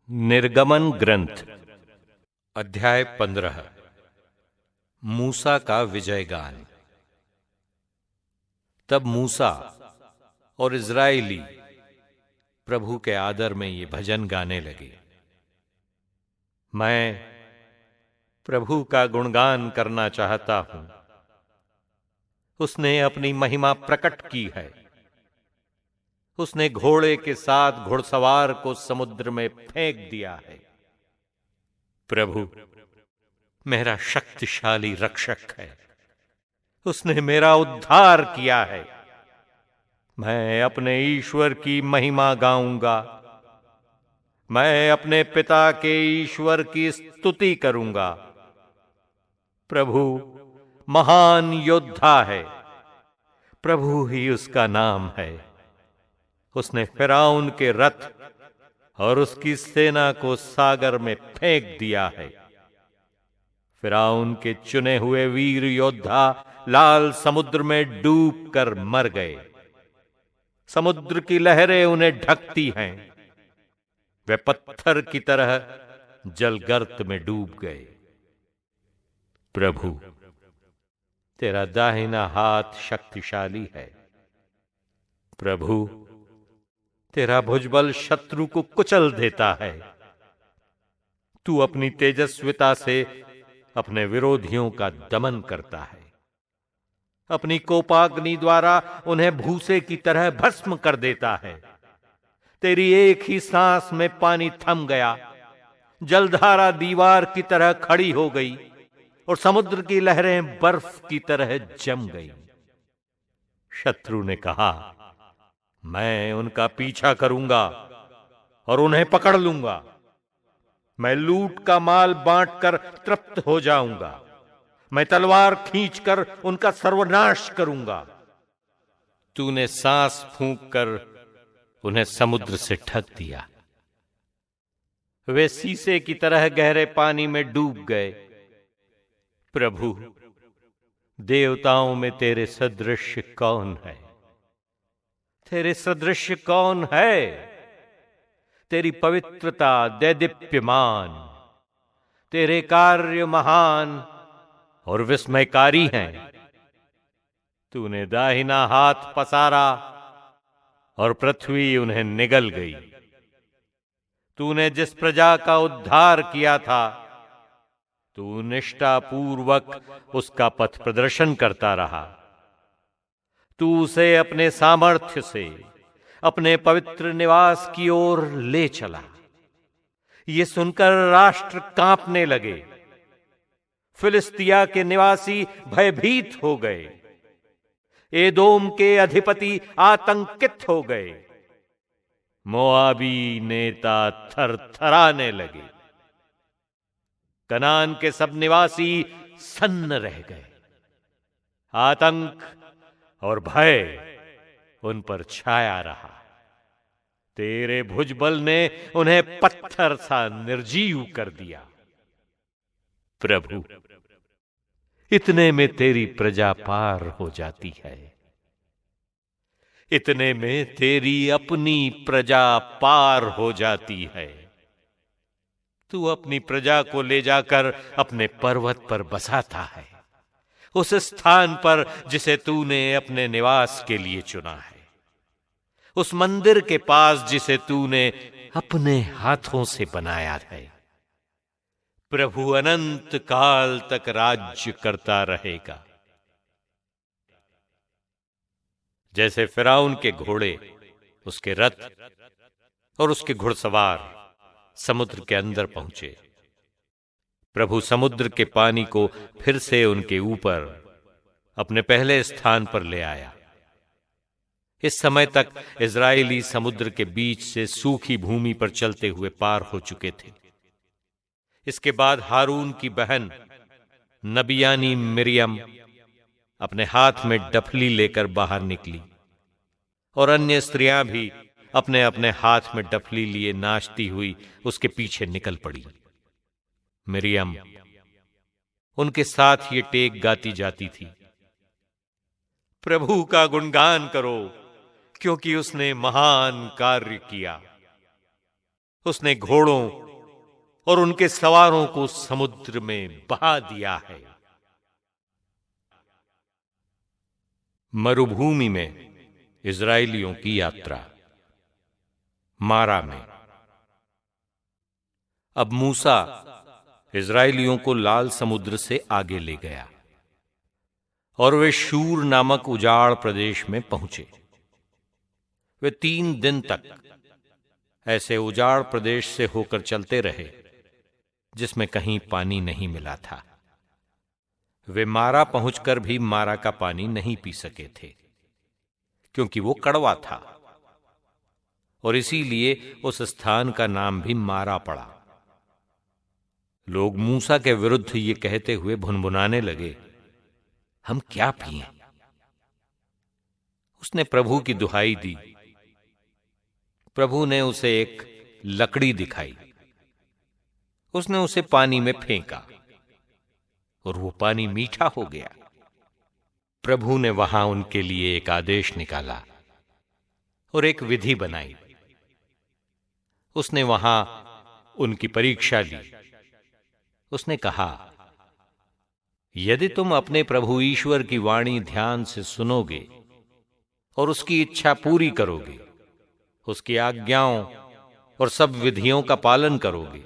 निर्गमन ग्रंथ अध्याय 15 मूसा का विजय गान। तब मूसा और इज़राइली प्रभु के आदर में ये भजन गाने लगे। मैं प्रभु का गुणगान करना चाहता हूं। उसने अपनी महिमा प्रकट की है। उसने घोड़े के साथ घुड़सवार को समुद्र में फेंक दिया है। प्रभु मेरा शक्तिशाली रक्षक है। उसने मेरा उद्धार किया है। मैं अपने ईश्वर की महिमा गाऊंगा। मैं अपने पिता के ईश्वर की स्तुति करूंगा। प्रभु महान योद्धा है। प्रभु ही उसका नाम है। उसने फिरौन के रथ और उसकी सेना को सागर में फेंक दिया है। फिरौन के चुने हुए वीर योद्धा लाल समुद्र में डूब कर मर गए। समुद्र की लहरें उन्हें ढकती हैं। वे पत्थर की तरह जलगर्त में डूब गए। प्रभु तेरा दाहिना हाथ शक्तिशाली है। प्रभु तेरा भुजबल शत्रु को कुचल देता है। तू अपनी तेजस्विता से अपने विरोधियों का दमन करता है। अपनी कोपाग्नि द्वारा उन्हें भूसे की तरह भस्म कर देता है। तेरी एक ही सांस में पानी थम गया। जलधारा दीवार की तरह खड़ी हो गई और समुद्र की लहरें बर्फ की तरह जम गई। शत्रु ने कहा, मैं उनका पीछा करूंगा और उन्हें पकड़ लूंगा। मैं लूट का माल बांटकर तृप्त हो जाऊंगा। मैं तलवार खींचकर उनका सर्वनाश करूंगा। तूने सांस फूंक कर उन्हें समुद्र से ढक दिया। वे शीशे की तरह गहरे पानी में डूब गए। प्रभु देवताओं में तेरे सदृश कौन है? तेरे सदृश कौन है? तेरी पवित्रता दैदीप्यमान। तेरे कार्य महान और विस्मयकारी हैं। तूने दाहिना हाथ पसारा और पृथ्वी उन्हें निगल गई। तूने जिस प्रजा का उद्धार किया था, तू निष्ठापूर्वक उसका पथ प्रदर्शन करता रहा। तू उसे अपने सामर्थ्य से अपने पवित्र निवास की ओर ले चला। ये सुनकर राष्ट्र कांपने लगे। फिलिस्तिया के निवासी भयभीत हो गए। एदोम के अधिपति आतंकित हो गए। मोआबी नेता थरथराने लगे। कनान के सब निवासी सन्न रह गए। आतंक और भय उन पर छाया रहा। तेरे भुजबल ने उन्हें पत्थर सा निर्जीव कर दिया। प्रभु इतने में तेरी प्रजा पार हो जाती है। इतने में तेरी अपनी प्रजा पार हो जाती है। तू अपनी प्रजा को ले जाकर अपने पर्वत पर बसाता है, उस स्थान पर जिसे तूने अपने निवास के लिए चुना है, उस मंदिर के पास जिसे तूने अपने हाथों से बनाया है। प्रभु अनंत काल तक राज्य करता रहेगा। जैसे फिरौन के घोड़े, उसके रथ और उसके घुड़सवार समुद्र के अंदर पहुंचे, प्रभु समुद्र के पानी को फिर से उनके ऊपर अपने पहले स्थान पर ले आया। इस समय तक इज़राइली समुद्र के बीच से सूखी भूमि पर चलते हुए पार हो चुके थे। इसके बाद हारून की बहन नबियानी मिरियम अपने हाथ में डफली लेकर बाहर निकली और अन्य स्त्रियां भी अपने अपने हाथ में डफली लिए नाचती हुई उसके पीछे निकल पड़ी। मिरियम उनके साथ ये टेक गाती जाती थी, प्रभु का गुणगान करो क्योंकि उसने महान कार्य किया। उसने घोड़ों और उनके सवारों को समुद्र में बहा दिया है। मरुभूमि में इजराइलियों की यात्रा। मारा में अब मूसा इजराइलियों को लाल समुद्र से आगे ले गया और वे शूर नामक उजाड़ प्रदेश में पहुंचे। वे 3 दिन तक ऐसे उजाड़ प्रदेश से होकर चलते रहे जिसमें कहीं पानी नहीं मिला था। वे मारा पहुंचकर भी मारा का पानी नहीं पी सके थे, क्योंकि वो कड़वा था, और इसीलिए उस स्थान का नाम भी मारा पड़ा। लोग मूसा के विरुद्ध ये कहते हुए भुनभुनाने लगे, हम क्या पिएं? उसने प्रभु की दुहाई दी। प्रभु ने उसे एक लकड़ी दिखाई। उसने उसे पानी में फेंका और वो पानी मीठा हो गया। प्रभु ने वहां उनके लिए एक आदेश निकाला और एक विधि बनाई। उसने वहां उनकी परीक्षा ली। उसने कहा, यदि तुम अपने प्रभु ईश्वर की वाणी ध्यान से सुनोगे और उसकी इच्छा पूरी करोगे, उसकी आज्ञाओं और सब विधियों का पालन करोगे,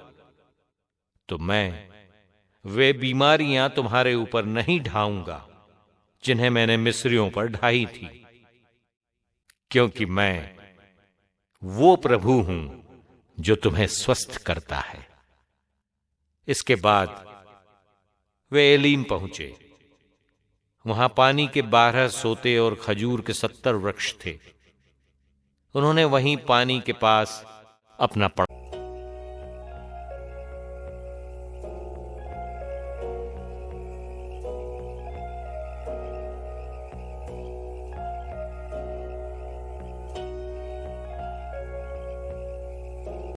तो मैं वे बीमारियां तुम्हारे ऊपर नहीं ढाऊंगा जिन्हें मैंने मिस्रियों पर ढाई थी, क्योंकि मैं वो प्रभु हूं जो तुम्हें स्वस्थ करता है। इसके बाद वे एलीम पहुंचे। वहां पानी के 12 सोते और खजूर के 70 वृक्ष थे। उन्होंने वहीं पानी के पास अपना